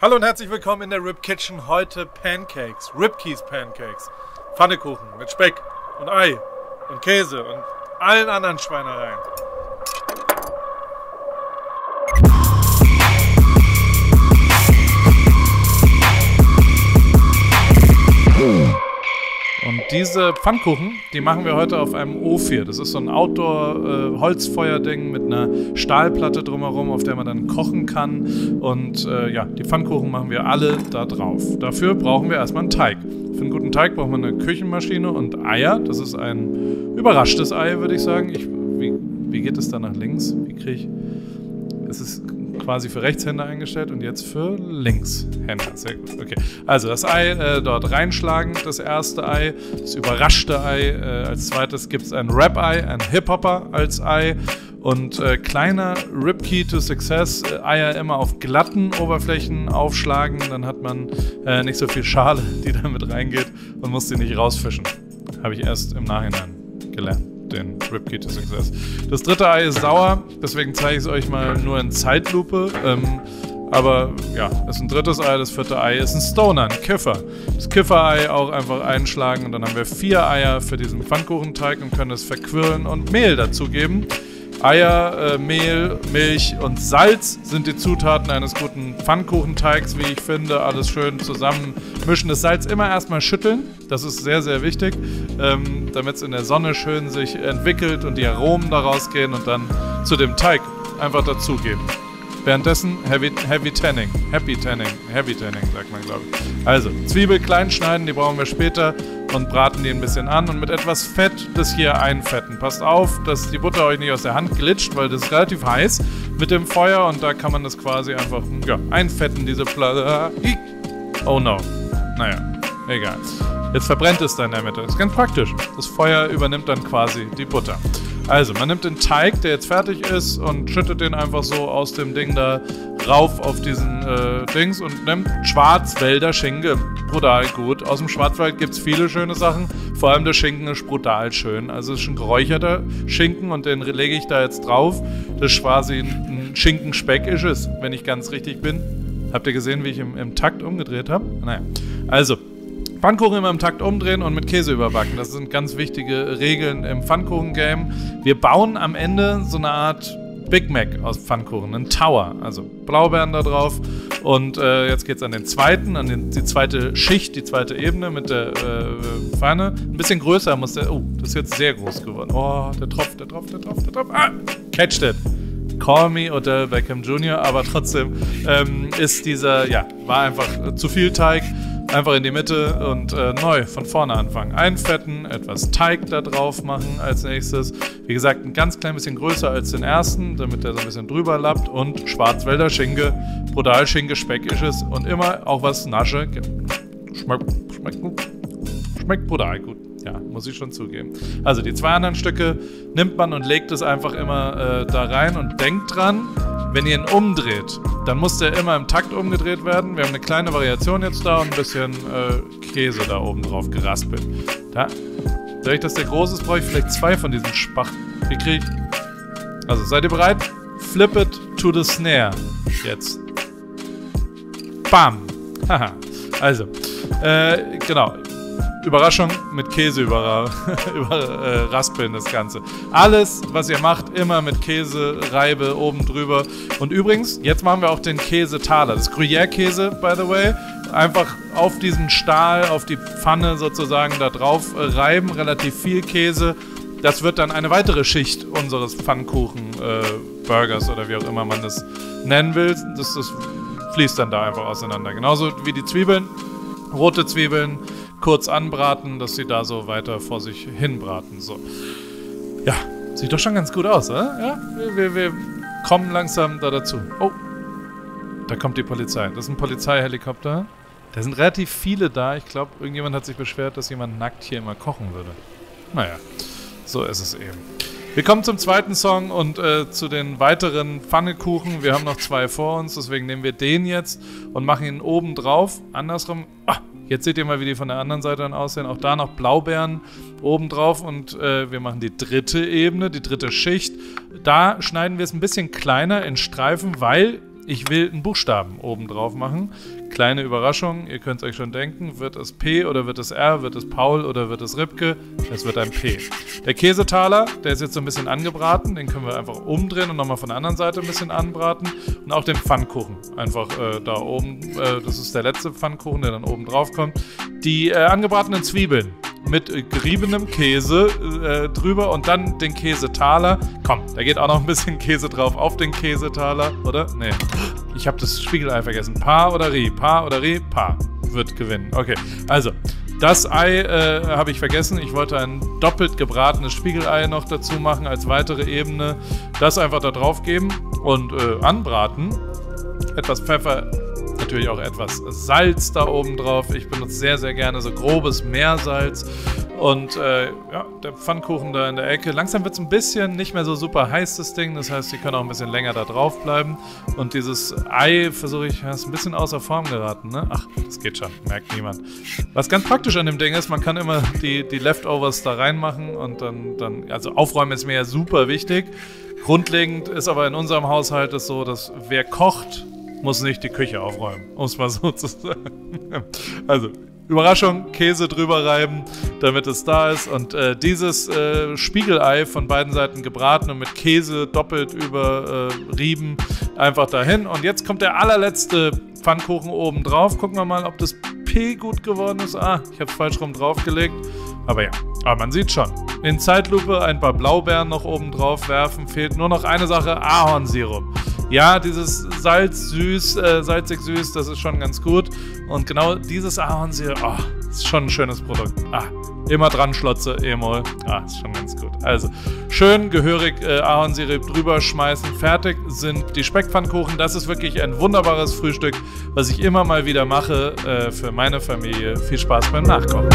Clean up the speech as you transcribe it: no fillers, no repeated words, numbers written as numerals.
Hallo und herzlich willkommen in der Rib Kitchen. Heute Pancakes, Ribkeys Pancakes, Pfannekuchen mit Speck und Ei und Käse und allen anderen Schweinereien. Und diese Pfannkuchen, die machen wir heute auf einem O4. Das ist so ein Outdoor-Holzfeuerding mit einer Stahlplatte drumherum, auf der man dann kochen kann. Und die Pfannkuchen machen wir alle da drauf. Dafür brauchen wir erstmal einen Teig. Für einen guten Teig braucht man eine Küchenmaschine und Eier. Das ist ein überraschtes Ei, würde ich sagen. Wie geht es da nach links? Es ist quasi für Rechtshänder eingestellt und jetzt für Linkshänder. Sehr gut, okay. Also das Ei dort reinschlagen, das erste Ei, das überraschte Ei. Als zweites gibt es ein Rap-Ei, ein Hip-Hopper als Ei und kleiner Ribkey to Success, Eier immer auf glatten Oberflächen aufschlagen, dann hat man nicht so viel Schale, die da mit reingeht und muss die nicht rausfischen. Habe ich erst im Nachhinein gelernt. Den Ribkey to Success. Das dritte Ei ist sauer, deswegen zeige ich es euch mal nur in Zeitlupe. Aber ja, ist ein drittes Ei, das vierte Ei ist ein Stoner, ein Kiffer. Das Kiffer-Ei auch einfach einschlagen und dann haben wir 4 Eier für diesen Pfannkuchenteig und können es verquirlen und Mehl dazugeben. Eier, Mehl, Milch und Salz sind die Zutaten eines guten Pfannkuchenteigs, wie ich finde. Alles schön zusammenmischen. Das Salz immer erstmal schütteln. Das ist sehr, sehr wichtig, damit es in der Sonne schön sich entwickelt und die Aromen daraus gehen und dann zu dem Teig einfach dazugeben. Währenddessen Happy Tanning, sagt man, glaube ich. Also, Zwiebel klein schneiden, die brauchen wir später und braten die ein bisschen an und mit etwas Fett das hier einfetten. Passt auf, dass die Butter euch nicht aus der Hand glitscht, weil das ist relativ heiß mit dem Feuer und da kann man das quasi einfach einfetten, diese Platte. Oh no. Naja, egal. Jetzt verbrennt es da in der Mitte. Das ist ganz praktisch. Das Feuer übernimmt dann quasi die Butter. Also, man nimmt den Teig, der jetzt fertig ist und schüttet den einfach so aus dem Ding da rauf auf diesen Dings und nimmt Schwarzwälder Schinken. Brutal gut. Aus dem Schwarzwald gibt es viele schöne Sachen. Vor allem der Schinken ist brutal schön. Also es ist ein geräucherter Schinken und den lege ich da jetzt drauf. Das ist quasi ein Schinkenspeck ist es, wenn ich ganz richtig bin. Habt ihr gesehen, wie ich im Takt umgedreht habe? Naja, also Pfannkuchen immer im Takt umdrehen und mit Käse überbacken. Das sind ganz wichtige Regeln im Pfannkuchen-Game. Wir bauen am Ende so eine Art Big Mac aus Pfannkuchen, einen Tower, also Blaubeeren da drauf. Und jetzt geht es an den zweiten, die zweite Schicht, die zweite Ebene mit der Pfanne. Ein bisschen größer muss der, das ist jetzt sehr groß geworden. Oh, der Tropf. Ah, catched it. Call me Odell Beckham Jr., aber trotzdem ist war einfach zu viel Teig. Einfach in die Mitte und neu von vorne anfangen. Einfetten, etwas Teig da drauf machen als nächstes. Wie gesagt, ein ganz klein bisschen größer als den ersten, damit der so ein bisschen drüber lappt. Und Schwarzwälder Schinke, brutal Schinke, Speck ist es. Und immer auch was Nasche. Schmeckt brutal gut. Ja, muss ich schon zugeben. Also die 2 anderen Stücke nimmt man und legt es einfach immer da rein und denkt dran, wenn ihr ihn umdreht, dann muss der immer im Takt umgedreht werden. Wir haben eine kleine Variation jetzt da und ein bisschen Käse da oben drauf geraspelt. Da. Dadurch, dass der groß ist, brauche ich vielleicht 2 von diesen Spachten. Wie kriege ich? Also, seid ihr bereit? Flip it to the snare. Jetzt. Bam. Haha. Also, genau. Überraschung mit Käse raspeln das Ganze. Alles, was ihr macht, immer mit Käsereibe oben drüber. Und übrigens, jetzt machen wir auch den Käsetaler. Das ist Gruyère-Käse, by the way. Einfach auf diesen Stahl, auf die Pfanne sozusagen da drauf reiben. Relativ viel Käse. Das wird dann eine weitere Schicht unseres Pfannkuchen-Burgers oder wie auch immer man das nennen will. Das fließt dann da einfach auseinander. Genauso wie die Zwiebeln. Rote Zwiebeln kurz anbraten, dass sie da so weiter vor sich hin braten. So. Ja, sieht doch schon ganz gut aus, oder? Ja, wir kommen langsam da dazu. Oh, da kommt die Polizei. Das ist ein Polizeihelikopter. Da sind relativ viele da. Ich glaube, irgendjemand hat sich beschwert, dass jemand nackt hier immer kochen würde. Naja, so ist es eben. Wir kommen zum zweiten Song und zu den weiteren Pfannekuchen. Wir haben noch 2 vor uns, deswegen nehmen wir den jetzt und machen ihn oben drauf. Andersrum. Jetzt seht ihr mal, wie die von der anderen Seite dann aussehen. Auch da noch Blaubeeren oben drauf und wir machen die dritte Ebene, die dritte Schicht. Da schneiden wir es ein bisschen kleiner in Streifen, weil ich will einen Buchstaben oben drauf machen. Kleine Überraschung, ihr könnt es euch schon denken, wird es P oder wird es R, wird es Paul oder wird es Ribke? Es wird ein P. Der Käsetaler, der ist jetzt so ein bisschen angebraten, den können wir einfach umdrehen und nochmal von der anderen Seite ein bisschen anbraten. Und auch den Pfannkuchen, einfach da oben, das ist der letzte Pfannkuchen, der dann oben drauf kommt. Die angebratenen Zwiebeln mit geriebenem Käse drüber und dann den Käsetaler. Komm, da geht auch noch ein bisschen Käse drauf auf den Käsetaler, oder? Nee, ich habe das Spiegelei vergessen. Paar oder Rie? Paar oder Rie? Paar wird gewinnen. Okay, also das Ei habe ich vergessen. Ich wollte ein doppelt gebratenes Spiegelei noch dazu machen als weitere Ebene. Das einfach da drauf geben und anbraten. Etwas Pfeffer, natürlich auch etwas Salz da oben drauf. Ich benutze sehr, sehr gerne so grobes Meersalz. Und ja, der Pfannkuchen da in der Ecke. Langsam wird es ein bisschen nicht mehr so super heiß, das Ding. Das heißt, die können auch ein bisschen länger da drauf bleiben. Und dieses Ei versuche ich, ist ein bisschen außer Form geraten, ne? Ach, das geht schon, merkt niemand. Was ganz praktisch an dem Ding ist, man kann immer die Leftovers da reinmachen und dann, also aufräumen ist mir ja super wichtig. Grundlegend ist aber in unserem Haushalt es so, dass wer kocht, muss nicht die Küche aufräumen, um es mal so zu sagen. Also, Überraschung, Käse drüber reiben, damit es da ist. Und dieses Spiegelei von beiden Seiten gebraten und mit Käse doppelt überrieben, einfach dahin. Und jetzt kommt der allerletzte Pfannkuchen oben drauf. Gucken wir mal, ob das P gut geworden ist. Ah, ich habe es falsch rum draufgelegt. Aber ja, aber man sieht schon. In Zeitlupe ein paar Blaubeeren noch oben drauf werfen. Fehlt nur noch eine Sache, Ahornsirup. Ja, dieses salzig-süß, das ist schon ganz gut. Und genau dieses Ahornsirup, ist schon ein schönes Produkt. Immer dran schlotze, Emol. Ist schon ganz gut. Also, schön gehörig Ahornsirup drüber schmeißen. Fertig sind die Speckpfannkuchen. Das ist wirklich ein wunderbares Frühstück, was ich immer mal wieder mache für meine Familie. Viel Spaß beim Nachkochen.